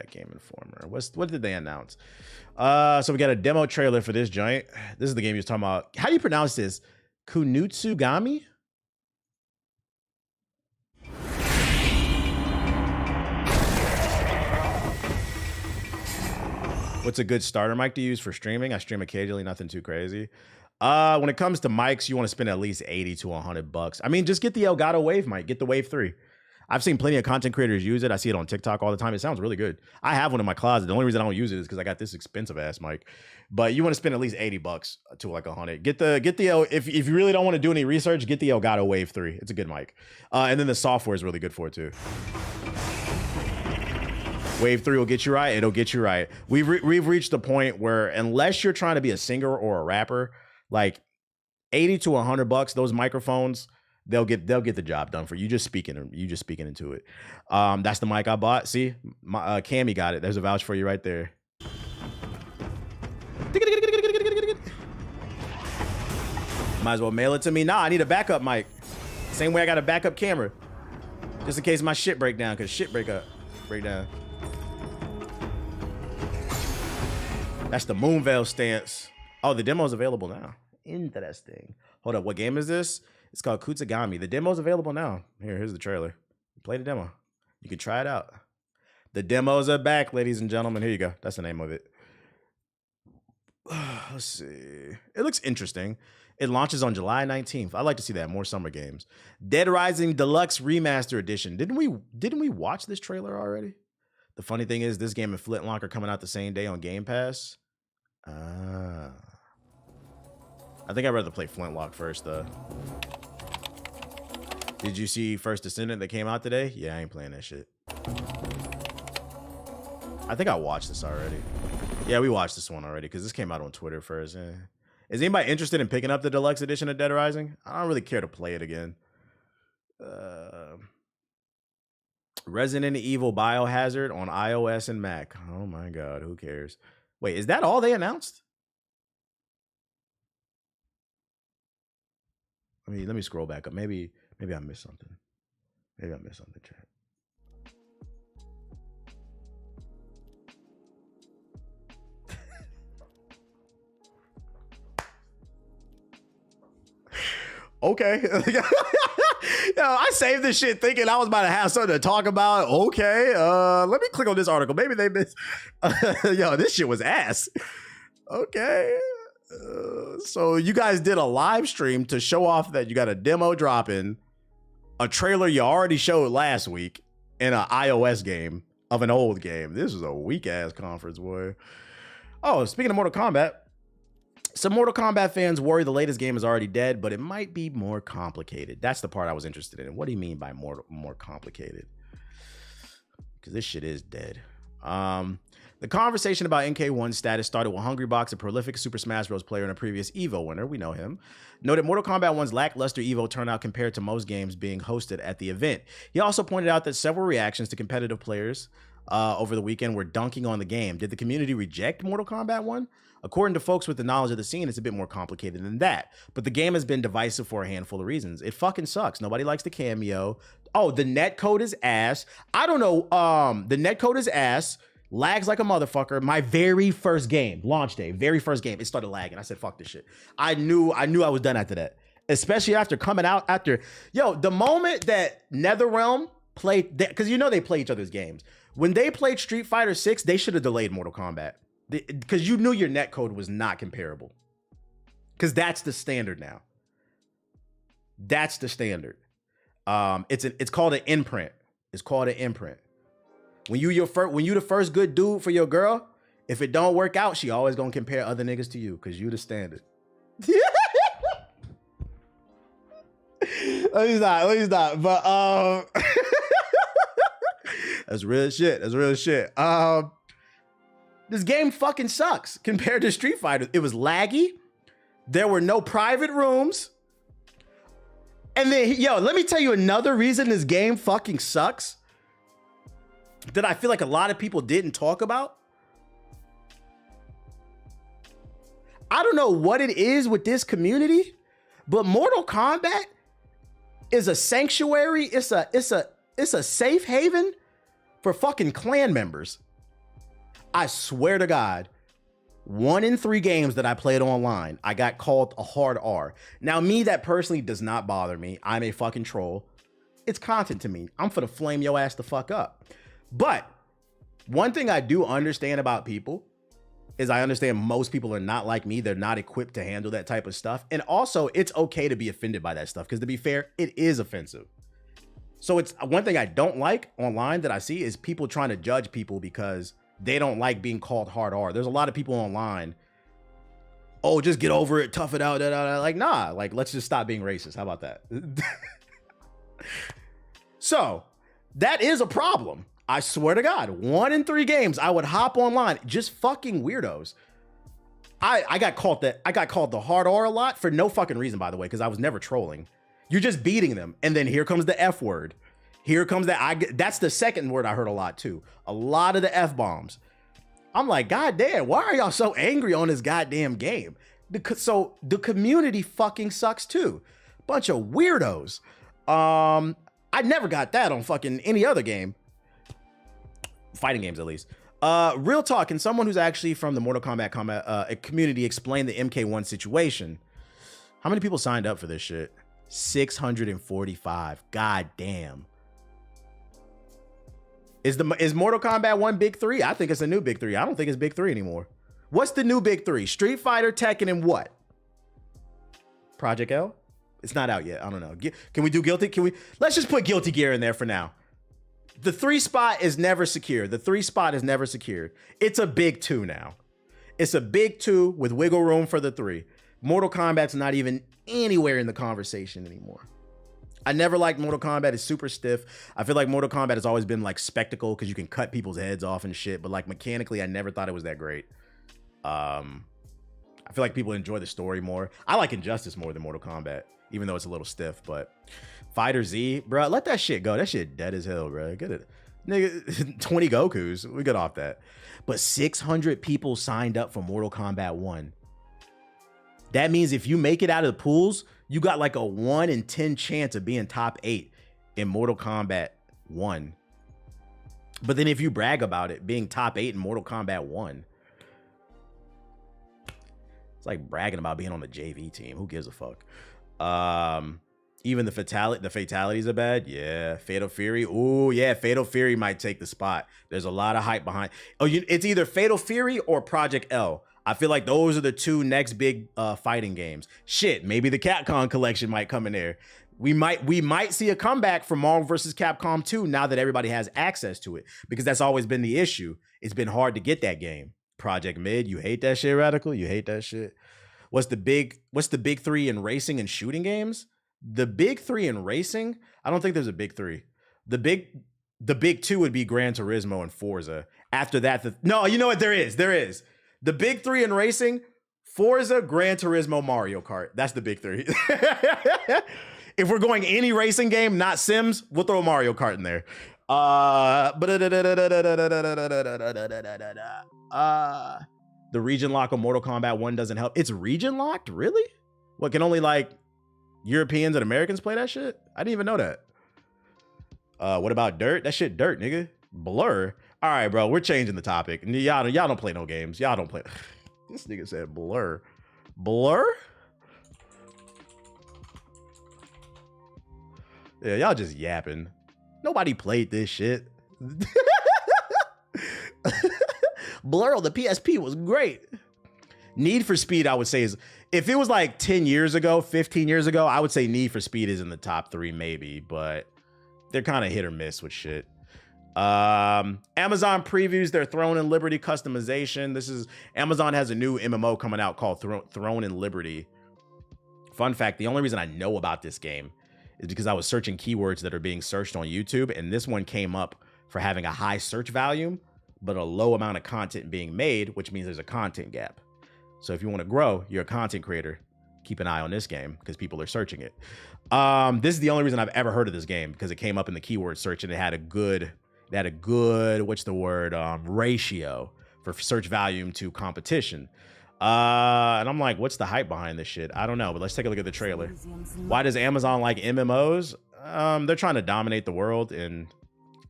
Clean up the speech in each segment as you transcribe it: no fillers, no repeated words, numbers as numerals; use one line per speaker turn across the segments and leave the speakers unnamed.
Game Informer. What did they announce? So we got a demo trailer for this joint. This is the game you was talking about. How do you pronounce this? Kunutsugami? What's a good starter mic to use for streaming? I stream occasionally, nothing too crazy. When it comes to mics, you want to spend at least 80 to 100 bucks. I mean, just get the Elgato Wave mic. Get the Wave 3. I've seen plenty of content creators use it. I see it on TikTok all the time. It sounds really good. I have one in my closet. The only reason I don't use it is because I got this expensive ass mic. But you want to spend at least 80 bucks to like 100. Get the if you really don't want to do any research, get the Elgato Wave 3. It's a good mic. And then the software is really good for it too. Wave 3 will get you right. It'll get you right. We've reached the point where unless you're trying to be a singer or a rapper, like 80 to 100 bucks, those microphones, they'll get the job done for you. Just speaking into it. That's the mic I bought. See, my Cammy got it. There's a vouch for you right there. Might as well mail it to me. Nah, I need a backup mic. Same way I got a backup camera, just in case my shit break down. Cause shit break down. That's the Moonveil stance. Oh, the demo's available now. Interesting. Hold up, what game is this? It's called Kutsugami. The demo's available now. Here's the trailer. Play the demo. You can try it out. The demos are back, ladies and gentlemen. Here you go. That's the name of it. Let's see. It looks interesting. It launches on July 19th. I'd like to see that. More summer games. Dead Rising Deluxe Remaster Edition. Didn't we watch this trailer already? The funny thing is this game and Flintlock are coming out the same day on Game Pass. I think I'd rather play Flintlock first, though. Did you see First Descendant that came out today? Yeah, I ain't playing that shit. I think I watched this already. Yeah, we watched this one already because this came out on Twitter first. Is anybody interested in picking up the deluxe edition of Dead Rising? I don't really care to play it again. Resident Evil Biohazard on iOS and Mac. Oh my God, who cares? Wait, is that all they announced? Let me scroll back up. Maybe I missed something. Maybe I missed something, chat. Okay. Yo, I saved this shit thinking I was about to have something to talk about. Okay. Let me click on this article. Maybe they missed. Yo, this shit was ass. Okay. So you guys did a live stream to show off that you got a demo dropping, a trailer you already showed last week, in an iOS game of an old game. This is a weak ass conference, boy. Oh, speaking of Mortal Kombat, some Mortal Kombat fans worry the latest game is already dead, but it might be more complicated. That's the part I was interested in. What do you mean by more complicated? Because this shit is dead. The conversation about NK1's status started with Hungrybox, a prolific Super Smash Bros. Player and a previous EVO winner, we know him, noted Mortal Kombat 1's lackluster EVO turnout compared to most games being hosted at the event. He also pointed out that several reactions to competitive players over the weekend were dunking on the game. Did the community reject Mortal Kombat 1? According to folks with the knowledge of the scene, it's a bit more complicated than that. But the game has been divisive for a handful of reasons. It fucking sucks. Nobody likes the cameo. Oh, the netcode is ass. I don't know. The netcode is ass. Lags like a motherfucker. My very first game, launch day, very first game, it started lagging. I said, fuck this shit. I knew I was done after that. Especially after coming out after, the moment that NetherRealm played, because you know they play each other's games. When they played Street Fighter 6, they should have delayed Mortal Kombat. Because you knew your netcode was not comparable. Because that's the standard now. That's the standard. It's called an imprint. It's called an imprint. When you the first good dude for your girl, if it don't work out, she always gonna compare other niggas to you because you the standard. He's not. But that's real shit. That's real shit. This game fucking sucks compared to Street Fighter. It was laggy. There were no private rooms. And then, let me tell you another reason this game fucking sucks that I feel like a lot of people didn't talk about. I don't know what it is with this community, but Mortal Kombat is a sanctuary. It's a safe haven for fucking clan members. I swear to God, 1 in 3 games that I played online, I got called a hard R. Now, me, that personally does not bother me. I'm a fucking troll. It's content to me. I'm finna flame your ass the fuck up. But one thing I do understand about people is I understand most people are not like me. They're not equipped to handle that type of stuff. And also, it's okay to be offended by that stuff because, to be fair, it is offensive. So it's one thing I don't like online that I see is people trying to judge people because they don't like being called hard R. There's a lot of people online, oh, just get over it, tough it out. Like, nah, like, let's just stop being racist. How about that? So that is a problem. I swear to God, 1 in 3 games, I would hop online, just fucking weirdos. I got called the hard R a lot for no fucking reason, by the way, because I was never trolling. You're just beating them. And then here comes the F word. Here comes that's the second word I heard a lot too. A lot of the F bombs. I'm like, God damn, why are y'all so angry on this goddamn game? So the community fucking sucks too. Bunch of weirdos. I never got that on fucking any other game. Fighting games, at least. Real talk, can someone who's actually from the Mortal Kombat community explain the MK1 situation? How many people signed up for this shit? 645. God damn. Is Mortal Kombat 1 big 3? I think it's a new big 3. I don't think it's big 3 anymore. What's the new big 3? Street Fighter, Tekken, and what? Project L? It's not out yet. I don't know. Can we do Guilty? Let's just put Guilty Gear in there for now. The 3 spot is never secure. The 3 spot is never secured. It's a big 2 now. It's a big 2 with wiggle room for the 3. Mortal Kombat's not even anywhere in the conversation anymore. I never liked Mortal Kombat. It's super stiff. I feel like Mortal Kombat has always been like spectacle because you can cut people's heads off and shit. But like mechanically, I never thought it was that great. I feel like people enjoy the story more. I like Injustice more than Mortal Kombat, even though it's a little stiff. But Fighter Z, bro, let that shit go. That shit dead as hell, bro. Get it, nigga. 20 Gokus. We got off that. But 600 people signed up for Mortal Kombat 1. That means if you make it out of the pools, you got like a 1 in 10 chance of being top 8 in Mortal Kombat 1. But then if you brag about it being top 8 in Mortal Kombat 1, it's like bragging about being on the JV team. Who gives a fuck? Even the fatalities are bad. Yeah, Fatal Fury. Ooh, yeah, Fatal Fury might take the spot. There's a lot of hype behind. Oh, it's either Fatal Fury or Project L. I feel like those are the 2 next big fighting games. Shit, maybe the Capcom collection might come in there. We might see a comeback from Marvel vs. Capcom 2 now that everybody has access to it, because that's always been the issue. It's been hard to get that game. Project Mid, you hate that shit, Radical? You hate that shit? What's the big 3 in racing and shooting games? The big 3 in racing? I don't think there's a big 3. The big 2 would be Gran Turismo and Forza. After that, no, you know what? There is. The big 3 in racing: Forza, Gran Turismo, Mario Kart. That's the big 3. If we're going any racing game, not Sims, we'll throw Mario Kart in there. The region lock on Mortal Kombat 1 doesn't help. It's region locked? Really? What, can only like Europeans and Americans play that shit? I didn't even know that. What about Dirt? That shit Dirt, nigga. Blur. All right, bro, we're changing the topic. Y'all don't play no games. Y'all don't play. This nigga said Blur. Blur? Yeah, y'all just yapping. Nobody played this shit. Blur on the PSP was great. Need for Speed, I would say, is, if it was like 10 years ago, 15 years ago, I would say Need for Speed is in the top 3 maybe, but they're kind of hit or miss with shit. Amazon previews their Throne and Liberty customization. Amazon has a new MMO coming out called Throne and Liberty. Fun fact, the only reason I know about this game is because I was searching keywords that are being searched on YouTube, and this one came up for having a high search volume, but a low amount of content being made, which means there's a content gap. So if you want to grow, you're a content creator, keep an eye on this game because people are searching it. This is the only reason I've ever heard of this game, because it came up in the keyword search and it had a good, what's the word, ratio for search volume to competition. And I'm like, what's the hype behind this shit? I don't know, but let's take a look at the trailer. Why does Amazon like MMOs? They're trying to dominate the world, and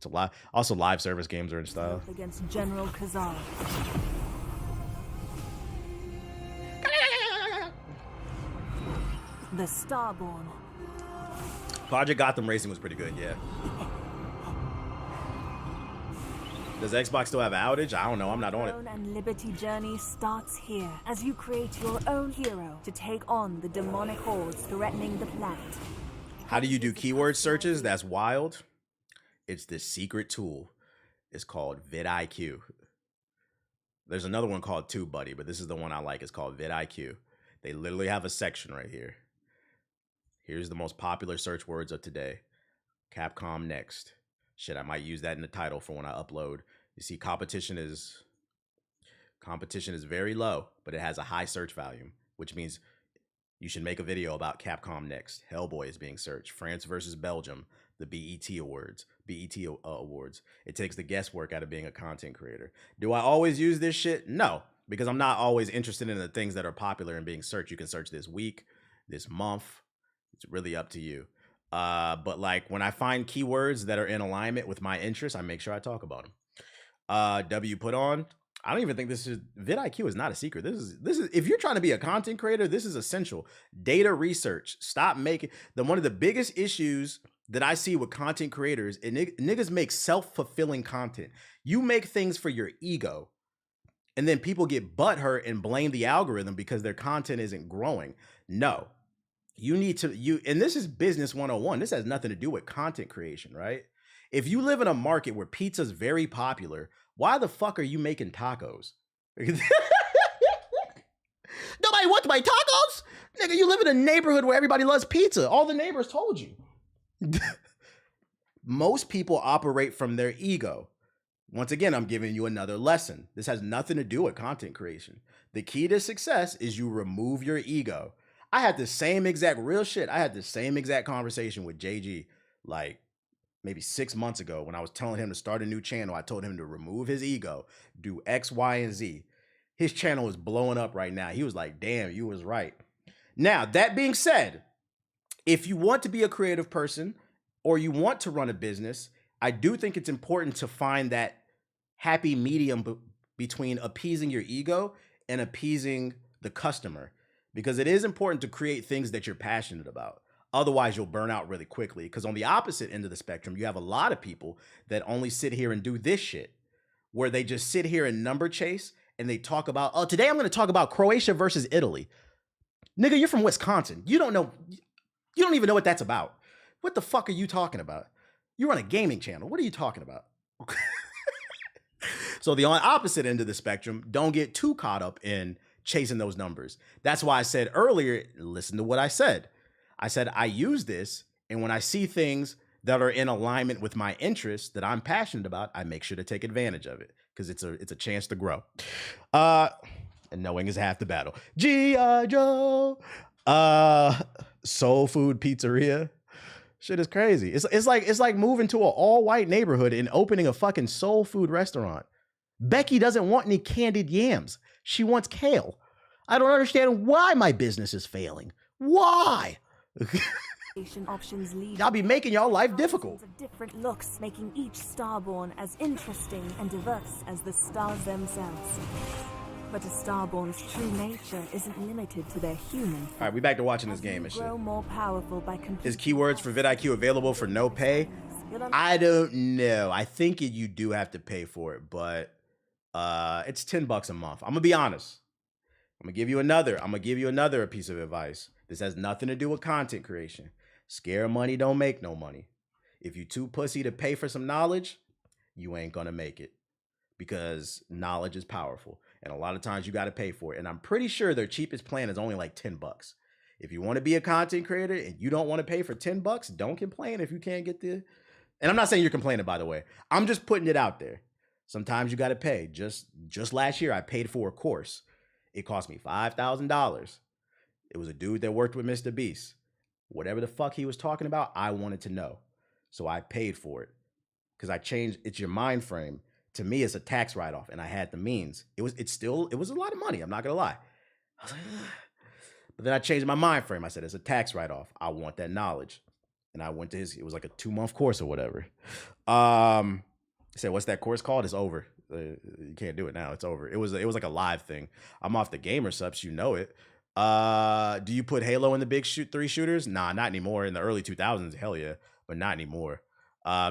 It's a lot. Also, live service games are in style.
Against General Kazar. The Starborn.
Project Gotham Racing was pretty good, yeah. Does Xbox still have an outage? I don't know. I'm not on it.
Throne and Liberty journey starts here as you create your own hero to take on the demonic hordes threatening the planet.
How do you do keyword searches? That's wild. It's this secret tool. It's called vidIQ. There's another one called TubeBuddy, but this is the one I like. It's called vidIQ. They literally have a section right here. Here's the most popular search words of today. Capcom next. Shit, I might use that in the title for when I upload. You see, competition is very low, but it has a high search volume, which means you should make a video about Capcom next. Hellboy is being searched. France versus Belgium, the BET Awards. Awards. It takes the guesswork out of being a content creator. Do I always use this shit? No, because I'm not always interested in the things that are popular and being searched. You can search this week, this month. It's really up to you. But like when I find keywords that are in alignment with my interests, I make sure I talk about them. W put on. I don't even think this is vidIQ is not a secret. This is if you're trying to be a content creator, this is essential. Data research. Stop making one of the biggest issues that I see with content creators and niggas make self-fulfilling content. You make things for your ego, and then people get butthurt and blame the algorithm because their content isn't growing. No. You need to, and this is business 101. This has nothing to do with content creation, right? If you live in a market where pizza's very popular, why the fuck are you making tacos? Nobody wants my tacos? Nigga, you live in a neighborhood where everybody loves pizza. All the neighbors told you. Most people operate from their ego. Once again, I'm giving you another lesson. This has nothing to do with content creation. The key to success is you remove your ego. I had the same exact real shit. I had the same exact conversation with JG like maybe 6 months ago when I was telling him to start a new channel. I told him to remove his ego, do X, Y, and Z. His channel is blowing up right now. He was like, damn, you was right. Now, that being said, if you want to be a creative person or you want to run a business, I do think it's important to find that happy medium between appeasing your ego and appeasing the customer. Because it is important to create things that you're passionate about. Otherwise, you'll burn out really quickly. Because on the opposite end of the spectrum, you have a lot of people that only sit here and do this shit, where they just sit here and number chase and they talk about, oh, today I'm going to talk about Croatia versus Italy. Nigga, you're from Wisconsin. You don't even know what that's about. What the fuck are you talking about? You run a gaming channel. What are you talking about? So the opposite end of the spectrum, don't get too caught up in chasing those numbers. That's why I said earlier, listen to what I said. I said, I use this, and when I see things that are in alignment with my interests that I'm passionate about, I make sure to take advantage of it because it's a chance to grow. And knowing is half the battle. G.I. Joe. Soul Food Pizzeria. Shit is crazy. It's like moving to an all-white neighborhood and opening a fucking soul food restaurant. Becky doesn't want any candied yams. She wants kale. I don't understand why my business is failing. Why?
Options lead.
I'll be making y'all life difficult.
Of different looks, making each Starborn as interesting and diverse as the stars themselves. But a Starborn's true nature isn't limited to their human.
All right, we back to watching this game and shit.
Grow more powerful by
Is keywords for vidIQ available for no pay? I don't know. I think you do have to pay for it, but it's $10 a month. I'm gonna be honest. I'm gonna give you another piece of advice. This has nothing to do with content creation. Scare money don't make no money. If you too pussy to pay for some knowledge, you ain't gonna make it because knowledge is powerful. And a lot of times you got to pay for it. And I'm pretty sure their cheapest plan is only like $10. If you want to be a content creator and you don't want to pay for $10, don't complain if you can't get the. And I'm not saying you're complaining, by the way. I'm just putting it out there. Sometimes you got to pay. Just last year, I paid for a course. It cost me $5,000. It was a dude that worked with Mr. Beast. Whatever the fuck he was talking about, I wanted to know. So I paid for it because I changed. It's your mind frame. To me, it's a tax write-off, and I had the means. It was a lot of money. I'm not gonna lie. I was like, ugh. But then I changed my mind frame. I said, it's a tax write-off. I want that knowledge. and I went to his. It was like a 2-month course or whatever. He said, "What's that course called? It's over. You can't do it now. It's over." It was like a live thing. I'm off the gamer subs. You know it. Do you put Halo in the big 3 shooters? Nah, not anymore. In the early 2000s, hell yeah, but not anymore.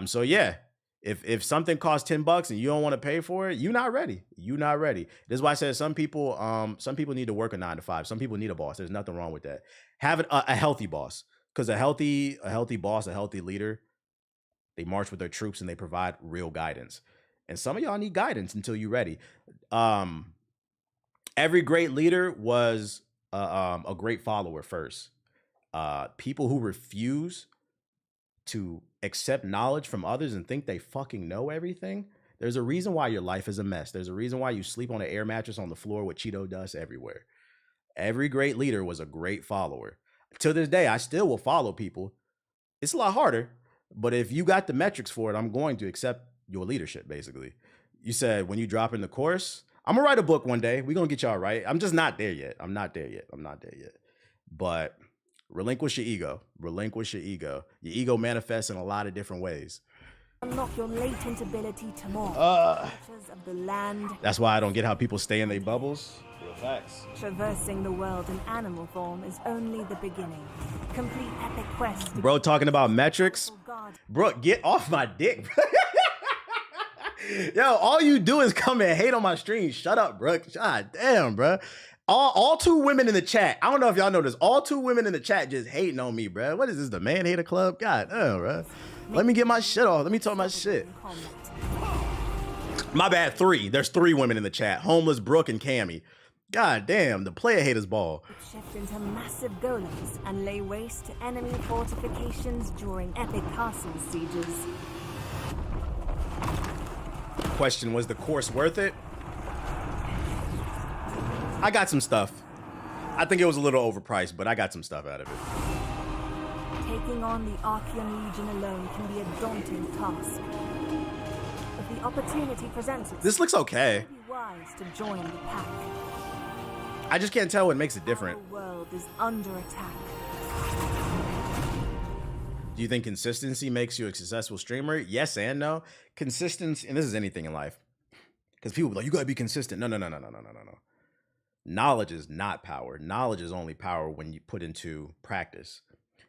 So yeah, if something costs $10 and you don't want to pay for it, you're not ready. You're not ready. This is why I said some people need to work a 9 to 5. Some people need a boss. There's nothing wrong with that. Have a healthy boss, because a healthy boss, a healthy leader, they march with their troops and they provide real guidance. And some of y'all need guidance until you're ready. Every great leader was a great follower first. People who refuse to accept knowledge from others and think they fucking know everything, there's a reason why your life is a mess. There's a reason why you sleep on an air mattress on the floor with Cheeto dust everywhere. Every great leader was a great follower. To this day, I still will follow people. It's a lot harder, but if you got the metrics for it, I'm going to accept your leadership, basically. You said when you drop in the course, I'm going to write a book one day. We're going to get y'all right. I'm just not there yet. I'm not there yet. But relinquish your ego. Relinquish your ego. Your ego manifests in a lot of different ways.
Unlock your latent ability to more. Of the land.
That's why I don't get how people stay in their bubbles. Real facts.
Traversing the world in animal form is only the beginning. Complete epic quest.
Bro, talking about metrics. Bro, get off my dick. Yo, all you do is come and hate on my stream. Shut up, bro. God damn, bro. All 2 women in the chat. I don't know if y'all know this. All 2 women in the chat just hating on me, bro. What is this, the man hater club? God damn, bro. Let me get my shit off. Let me talk my shit. My bad, 3. There's 3 women in the chat. Homeless, Brooke, and Cammy. God damn, the player haters ball.
Shift into massive golems and lay waste to enemy fortifications during epic castle sieges.
Question, was the course worth it? I got some stuff. I think it was a little overpriced, but I got some stuff out of it.
Taking on the Archean Legion alone can be a daunting task. If the opportunity presents itself,
this looks okay.
It would be wise to join the pack.
I just can't tell what makes it different.
The world is under attack.
Do you think consistency makes you a successful streamer? Yes and no. Consistency, and this is anything in life, because people be like, you gotta be consistent. No. Knowledge is not power. Knowledge is only power when you put into practice.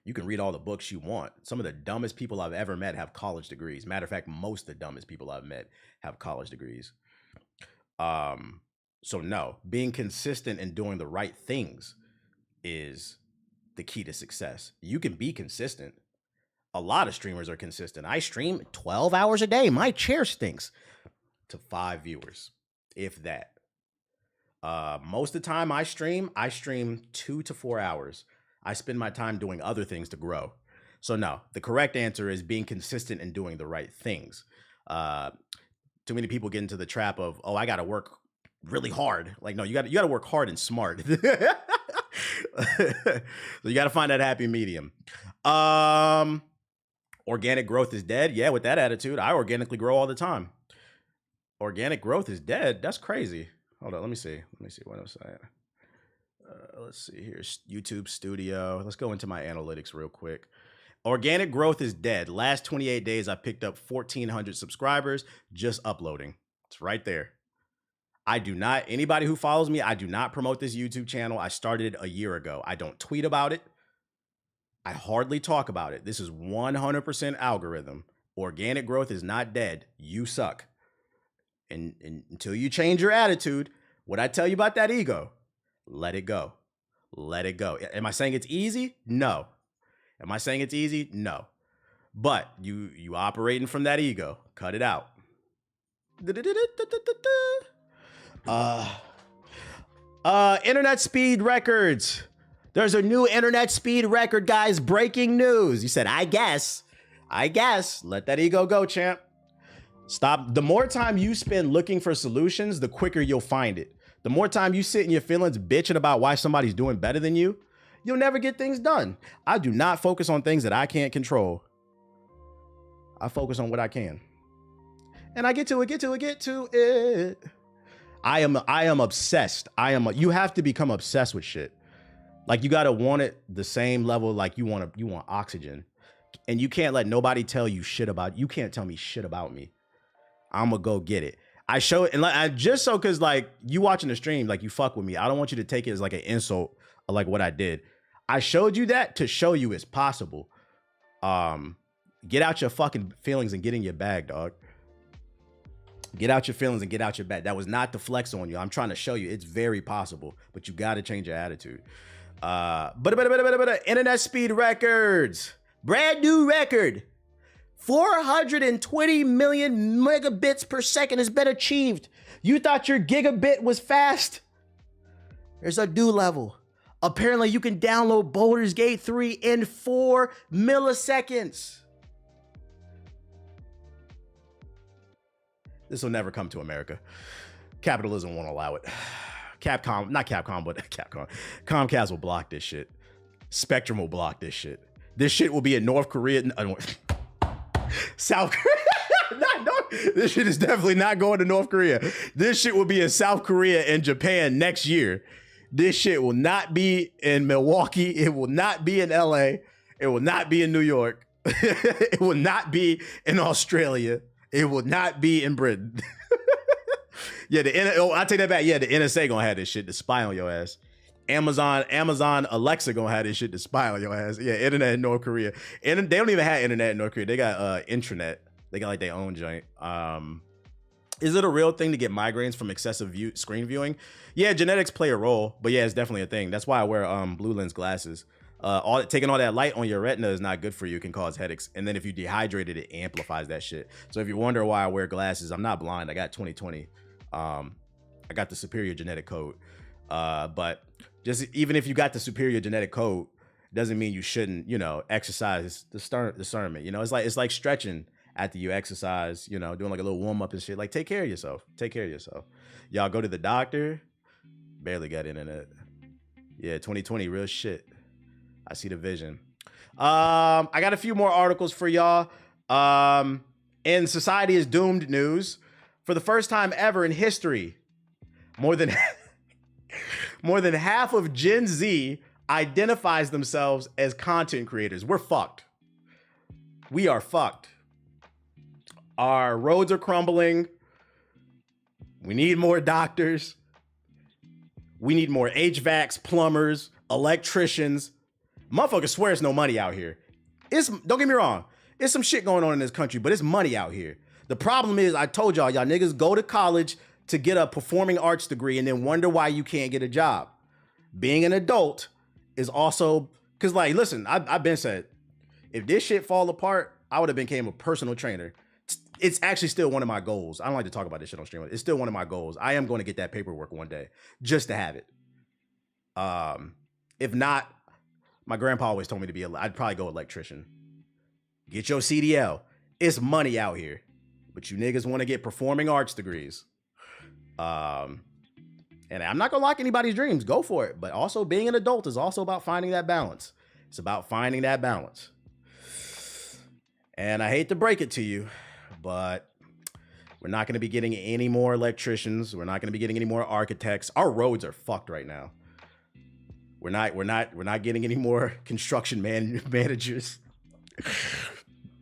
You can read all the books you want. Some of the dumbest people I've ever met have college degrees. Matter of fact, most of the dumbest people I've met have college degrees. So no, being consistent and doing the right things is the key to success. You can be consistent. A lot of streamers are consistent. I stream 12 hours a day. My chair stinks. To 5 viewers, if that. Most of the time I stream 2 to 4 hours. I spend my time doing other things to grow. So no, the correct answer is being consistent and doing the right things. Too many people get into the trap of, oh, I got to work really hard. Like, no, you got to work hard and smart. So you got to find that happy medium. Organic growth is dead. Yeah, with that attitude, I organically grow all the time. Organic growth is dead. That's crazy. Hold on, let me see what I'm saying. Let's see here, YouTube Studio. Let's go into my analytics real quick. Organic growth is dead. Last 28 days, I picked up 1,400 subscribers just uploading. It's right there. Anybody who follows me, I do not promote this YouTube channel. I started it a year ago. I don't tweet about it. I hardly talk about it. This is 100% algorithm. Organic growth is not dead. You suck. And until you change your attitude, what I tell you about that ego, let it go. Let it go. Am I saying it's easy? No. Am I saying it's easy? No. But you operating from that ego. Cut it out. Internet speed records. There's a new internet speed record, guys. Breaking news. You said, I guess. Let that ego go, champ. Stop. The more time you spend looking for solutions, the quicker you'll find it. The more time you sit in your feelings bitching about why somebody's doing better than you, you'll never get things done. I do not focus on things that I can't control. I focus on what I can. And I get to it. I am obsessed. You have to become obsessed with shit. Like, you got to want it the same level like you want oxygen. And you can't let nobody tell you shit about, you can't tell me shit about me. I'm gonna go get it. I show it, and like, I just so, cause like you watching the stream, like you fuck with me. I don't want you to take it as like an insult of like what I did. I showed you that to show you it's possible. Get out your fucking feelings and get in your bag, dog. Get out your feelings and get out your bag. That was not to flex on you. I'm trying to show you it's very possible, but you got to change your attitude. But internet speed records. Brand new record. 420 million megabits per second has been achieved. You thought your gigabit was fast? There's a new level. Apparently you can download Baldur's Gate 3 in 4 milliseconds. This will never come to America. Capitalism won't allow it. Capcom, not Capcom, but Capcom. Comcast will block this shit. Spectrum will block this shit. This shit will be in North Korea. South Korea. This shit is definitely not going to North Korea. This shit will be in South Korea and Japan next year. This shit will not be in Milwaukee. It will not be in LA. It will not be in New York. It will not be in Australia. It will not be in Britain. Yeah, I take that back. Yeah, the NSA gonna have this shit to spy on your ass. Amazon Alexa gonna have this shit to spy on your ass. Yeah, internet in North Korea. And they don't even have internet in North Korea. They got intranet. They got like their own joint. Is it a real thing to get migraines from excessive screen viewing? Yeah, genetics play a role, but yeah, it's definitely a thing. That's why I wear blue lens glasses. Taking all that light on your retina is not good for you. It can cause headaches. And then if you dehydrate it, it amplifies that shit. So if you wonder why I wear glasses, I'm not blind. I got 20/20. I got the superior genetic code. But just even if you got the superior genetic code, doesn't mean you shouldn't, exercise discernment. It's like stretching after you exercise, doing like a little warm up and shit. Like, take care of yourself. Take care of yourself. Y'all go to the doctor. Barely got internet. Yeah, 2020, real shit. I see the vision. I got a few more articles for y'all. In Society is Doomed news, for the first time ever in history, more than half of Gen Z identifies themselves as content creators. We're fucked. We are fucked. Our roads are crumbling. We need more doctors. We need more HVACs, plumbers, electricians. Motherfuckers swear it's no money out here. Don't get me wrong. It's some shit going on in this country, but it's money out here. The problem is, I told y'all niggas go to college to get a performing arts degree and then wonder why you can't get a job. Being an adult is also, cause like, listen, I've been said, if this shit fall apart, I would have became a personal trainer. It's actually still one of my goals. I don't like to talk about this shit on stream. It's still one of my goals. I am going to get that paperwork one day just to have it. If not, my grandpa always told me to I'd probably go electrician. Get your CDL. It's money out here. But you niggas want to get performing arts degrees. And I'm not going to lock anybody's dreams. Go for it. But also being an adult is also about finding that balance. It's about finding that balance. And I hate to break it to you, but we're not going to be getting any more electricians. We're not going to be getting any more architects. Our roads are fucked right now. We're not getting any more construction managers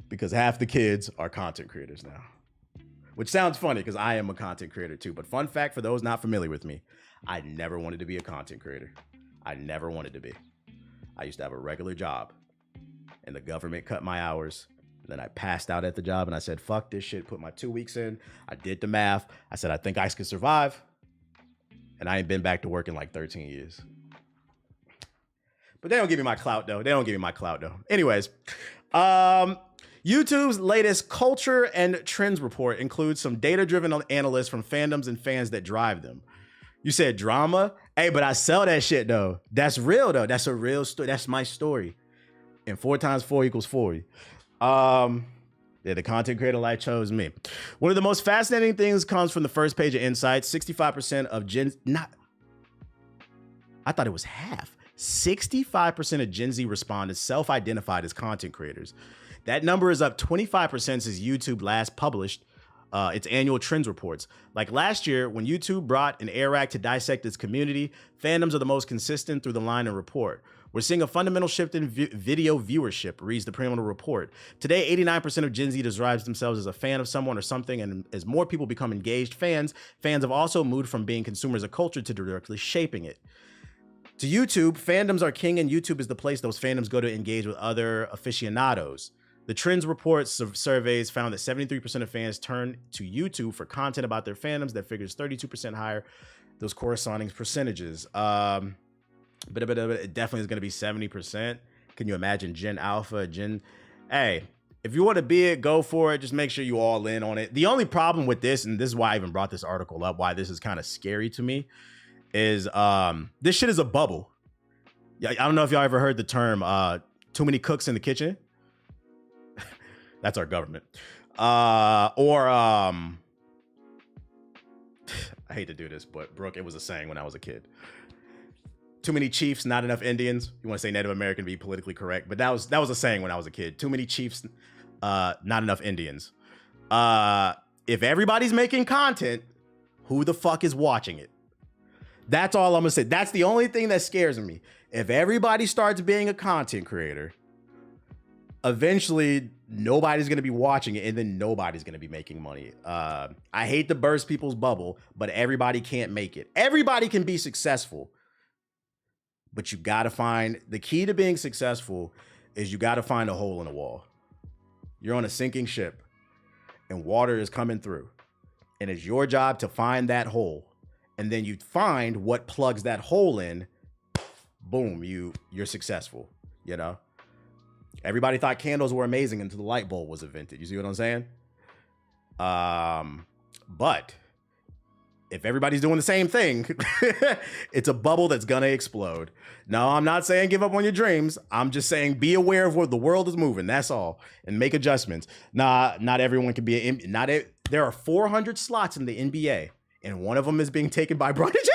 because half the kids are content creators now. Which sounds funny because I am a content creator too. But fun fact for those not familiar with me, I never wanted to be a content creator. I never wanted to be. I used to have a regular job and the government cut my hours. And then I passed out at the job and I said, fuck this shit. Put my 2 weeks in. I did the math. I said, I think I could survive. And I ain't been back to work in like 13 years. But they don't give me my clout though. Anyways, YouTube's latest culture and trends report includes some data-driven analysts from fandoms and fans that drive them. You said drama? Hey, but I sell that shit though. That's real though. That's a real story. That's my story. And 4 times 4 equals 40. Yeah, the content creator life chose me. One of the most fascinating things comes from the first page of Insights. 65% of I thought it was half. 65% of Gen Z respondents self-identified as content creators. That number is up 25% since YouTube last published its annual trends reports. Like last year, when YouTube brought an AirAct to dissect its community, fandoms are the most consistent through the line and report. We're seeing a fundamental shift in video viewership, reads the preliminary report. Today, 89% of Gen Z describes themselves as a fan of someone or something, and as more people become engaged fans have also moved from being consumers of culture to directly shaping it. To YouTube, fandoms are king, and YouTube is the place those fandoms go to engage with other aficionados. The Trends Report surveys found that 73% of fans turn to YouTube for content about their fandoms. That figures 32% higher, those corresponding percentages. But it definitely is going to be 70%. Can you imagine Gen Alpha, Hey, if you want to be it, go for it. Just make sure you all in on it. The only problem with this, and this is why I even brought this article up, why this is kind of scary to me, is this shit is a bubble. I don't know if y'all ever heard the term too many cooks in the kitchen. That's our government. I hate to do this, but Brooke, it was a saying when I was a kid. Too many chiefs, not enough Indians. You want to say Native American to be politically correct, but that was a saying when I was a kid. Too many chiefs, not enough Indians. If everybody's making content, who the fuck is watching it? That's all I'm gonna say. That's the only thing that scares me. If everybody starts being a content creator, eventually nobody's gonna be watching it, and then nobody's gonna be making money. I hate to burst people's bubble, but everybody can't make it. Everybody can be successful. But you got to find, the key to being successful is you got to find a hole in the wall. You're on a sinking ship and water is coming through. And it's your job to find that hole. And then you find what plugs that hole in. Boom, you're successful, you know? Everybody thought candles were amazing until the light bulb was invented. You see what I'm saying? But if everybody's doing the same thing, it's a bubble that's gonna explode. No, I'm not saying give up on your dreams. I'm just saying be aware of where the world is moving. That's all, and make adjustments. Not everyone can be there are 400 slots in the NBA, and one of them is being taken by Bron James.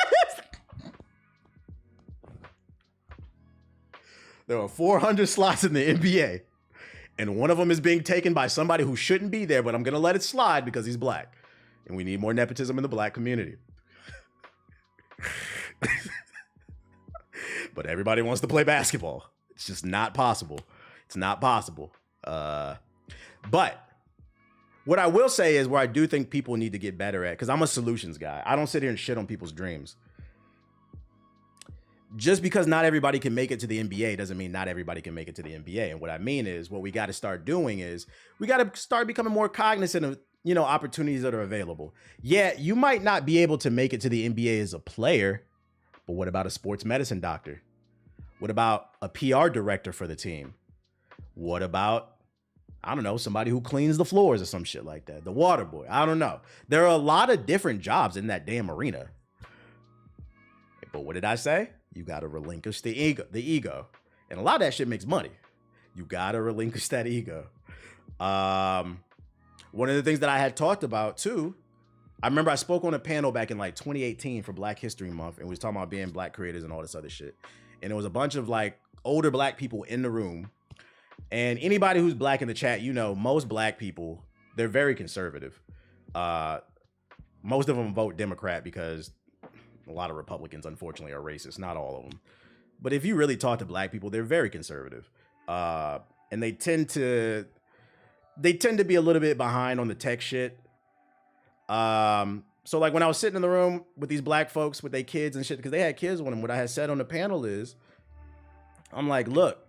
There are 400 slots in the NBA, and one of them is being taken by somebody who shouldn't be there. But I'm gonna let it slide because he's black. And we need more nepotism in the black community. But everybody wants to play basketball. It's just not possible. It's not possible. But what I will say is where I do think people need to get better at, because I'm a solutions guy. I don't sit here and shit on people's dreams. Just because not everybody can make it to the NBA doesn't mean not everybody can make it to the NBA. And what I mean is what we got to start doing is we got to start becoming more cognizant of, you know, opportunities that are available. Yeah, you might not be able to make it to the NBA as a player, but what about a sports medicine doctor? What about a PR director for the team? What about, I don't know, somebody who cleans the floors or some shit like that? The water boy, I don't know. There are a lot of different jobs in that damn arena. But what did I say? You got to relinquish the ego. And a lot of that shit makes money. You got to relinquish that ego. One of the things that I had talked about too, I remember I spoke on a panel back in like 2018 for Black History Month, and we was talking about being black creators and all this other shit. And it was a bunch of like older black people in the room. And anybody who's black in the chat, you know, most black people, they're very conservative. Most of them vote Democrat because a lot of Republicans, unfortunately, are racist. Not all of them. But if you really talk to black people, they're very conservative. And they tend to be a little bit behind on the tech shit. So like when I was sitting in the room with these black folks with their kids and shit, because they had kids with them, what I had said on the panel is, I'm like, look,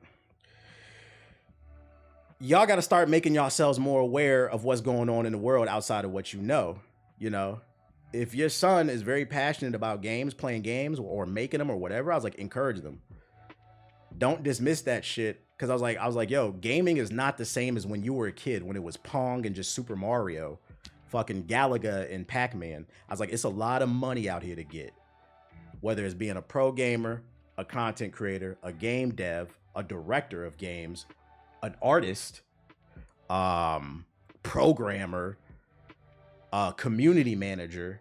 y'all got to start making yourselves more aware of what's going on in the world outside of what you know. You know, if your son is very passionate about games, playing games or making them or whatever, I was like, encourage them. Don't dismiss that shit. Cause I was like, yo, gaming is not the same as when you were a kid, when it was Pong and just Super Mario, fucking Galaga and Pac-Man. I was like, it's a lot of money out here to get, whether it's being a pro gamer, a content creator, a game dev, a director of games, an artist, programmer, community manager.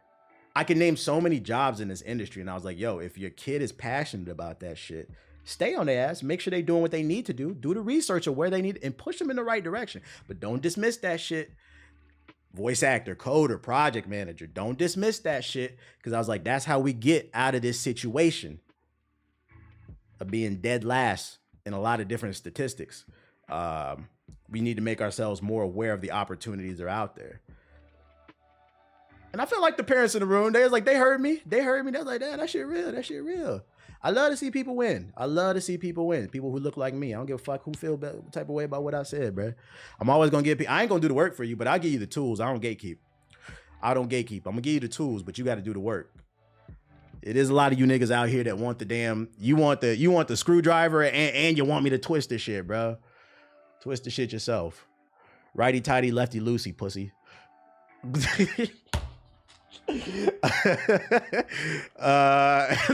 I can name so many jobs in this industry. And I was like, yo, if your kid is passionate about that shit, stay on their ass, make sure they're doing what they need to do the research of where they need, and push them in the right direction. But don't dismiss that shit. Voice actor, coder, project manager, don't dismiss that shit. Because I was like, that's how we get out of this situation. of being dead last in a lot of different statistics. We need to make ourselves more aware of the opportunities that are out there. And I feel like the parents in the room, they heard me. They heard me. They was like, damn, that shit real. That shit real. I love to see people win. I love to see people win. People who look like me. I don't give a fuck who feel type of way about what I said, bro. I'm always going to give people, I ain't going to do the work for you, but I'll give you the tools. I don't gatekeep. I'm going to give you the tools, but you got to do the work. It is a lot of you niggas out here that want the damn, you want the screwdriver and you want me to twist this shit, bro. Twist the shit yourself. Righty tighty, lefty loosey, pussy. And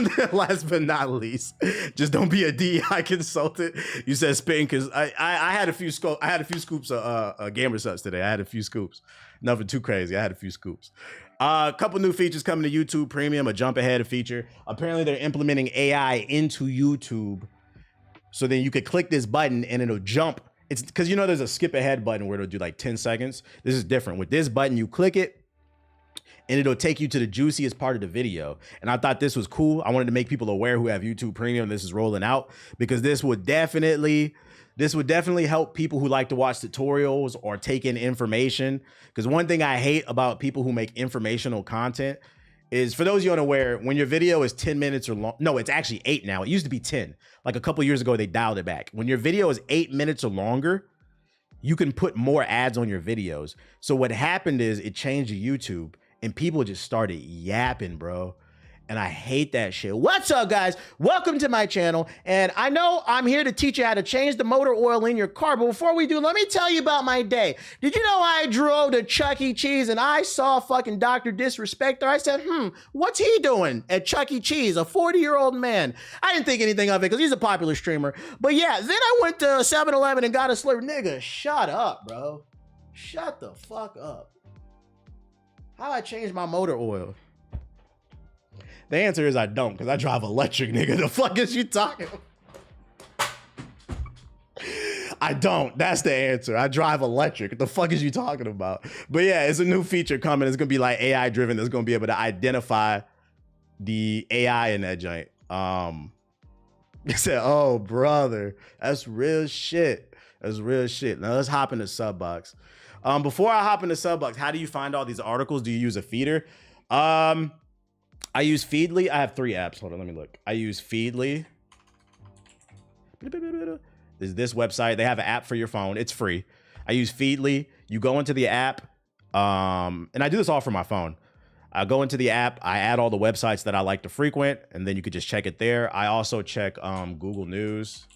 then last but not least, just don't be a DEI consultant. You said spin because I had a few scoops of gamer subs today. I had a few scoops. Nothing too crazy. I had a few scoops. A couple new features coming to YouTube Premium, a jump ahead feature. Apparently they're implementing AI into YouTube. So then you could click this button and it'll jump. It's because you know there's a skip ahead button where it'll do like 10 seconds. This is different. With this button, you click it and it'll take you to the juiciest part of the video. And I thought this was cool. I wanted to make people aware who have YouTube Premium this is rolling out, because this would definitely help people who like to watch tutorials or take in information. Because one thing I hate about people who make informational content is, for those of you unaware, when your video is 10 minutes or long, no, it's actually 8 now. It used to be 10. Like a couple years ago, they dialed it back. When your video is 8 minutes or longer, you can put more ads on your videos. So what happened is it changed YouTube and people just started yapping, bro. And I hate that shit. What's up, guys? Welcome to my channel. And I know I'm here to teach you how to change the motor oil in your car. But before we do, let me tell you about my day. Did you know I drove to Chuck E. Cheese and I saw fucking Dr. Disrespecter? I said, what's he doing at Chuck E. Cheese? A 40-year-old man. I didn't think anything of it because he's a popular streamer. But yeah, then I went to 7-Eleven and got a Slurpee. Nigga, shut up, bro. Shut the fuck up. How I change my motor oil? The answer is I don't, because I drive electric, nigga. The fuck is you talking about? I don't. That's the answer. I drive electric. What the fuck is you talking about? But yeah, it's a new feature coming. It's going to be like AI driven. That's going to be able to identify the AI in that joint. They said, oh, brother, that's real shit. That's real shit. Now let's hop into Subbox. Before I hop into Subbox, how do you find all these articles? Do you use a feeder? I use Feedly. I have 3 apps. Hold on, let me look. I use Feedly. There's this website. They have an app for your phone. It's free. I use Feedly. You go into the app, and I do this all from my phone. I go into the app. I add all the websites that I like to frequent, and then you could just check it there. I also check Google News.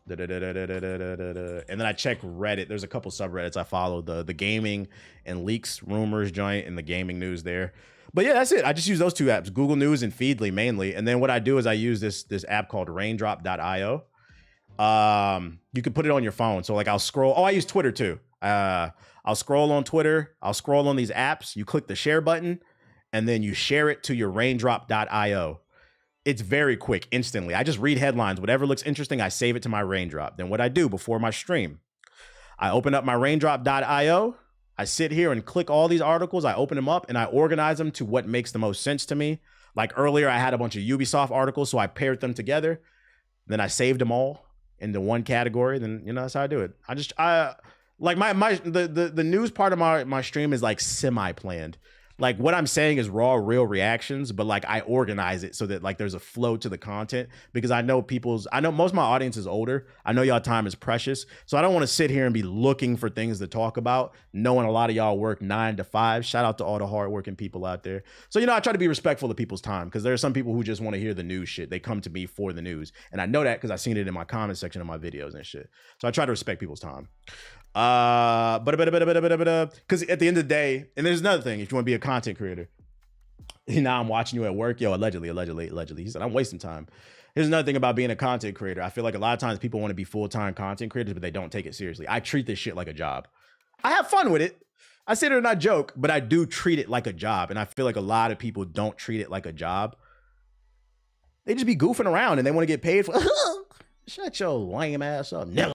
And then I check Reddit. There's a couple subreddits I follow. The gaming and leaks rumors joint and the gaming news there. But yeah, that's it. I just use those 2 apps, Google News and Feedly mainly. And then what I do is I use this app called raindrop.io. You can put it on your phone. So like I'll scroll. Oh, I use Twitter too. I'll scroll on Twitter. I'll scroll on these apps. You click the share button and then you share it to your raindrop.io. It's very quick, instantly. I just read headlines. Whatever looks interesting, I save it to my Raindrop. Then what I do before my stream, I open up my raindrop.io. I sit here and click all these articles. I open them up and I organize them to what makes the most sense to me. Like earlier, I had a bunch of Ubisoft articles, so I paired them together. Then I saved them all into one category. Then, you know, that's how I do it. Like the news part of my stream is like semi-planned. Like what I'm saying is raw, real reactions, but like I organize it so that like there's a flow to the content, because I know most of my audience is older. I know y'all time is precious. So I don't want to sit here and be looking for things to talk about, knowing a lot of y'all work 9 to 5. Shout out to all the hardworking people out there. So, you know, I try to be respectful of people's time, because there are some people who just want to hear the news shit. They come to me for the news. And I know that because I've seen it in my comment section of my videos and shit. So I try to respect people's time. Because at the end of the day, and there's another thing, if you want to be a content creator, now I'm watching you at work, yo, allegedly, he said I'm wasting time. Here's another thing about being a content creator. I feel like a lot of times people want to be full-time content creators, but they don't take it seriously. I treat this shit like a job. I have fun with it. I sit there and I joke, but I do treat it like a job. And I feel like a lot of people don't treat it like a job. They just be goofing around and they want to get paid for. Shut your lame ass up. Never.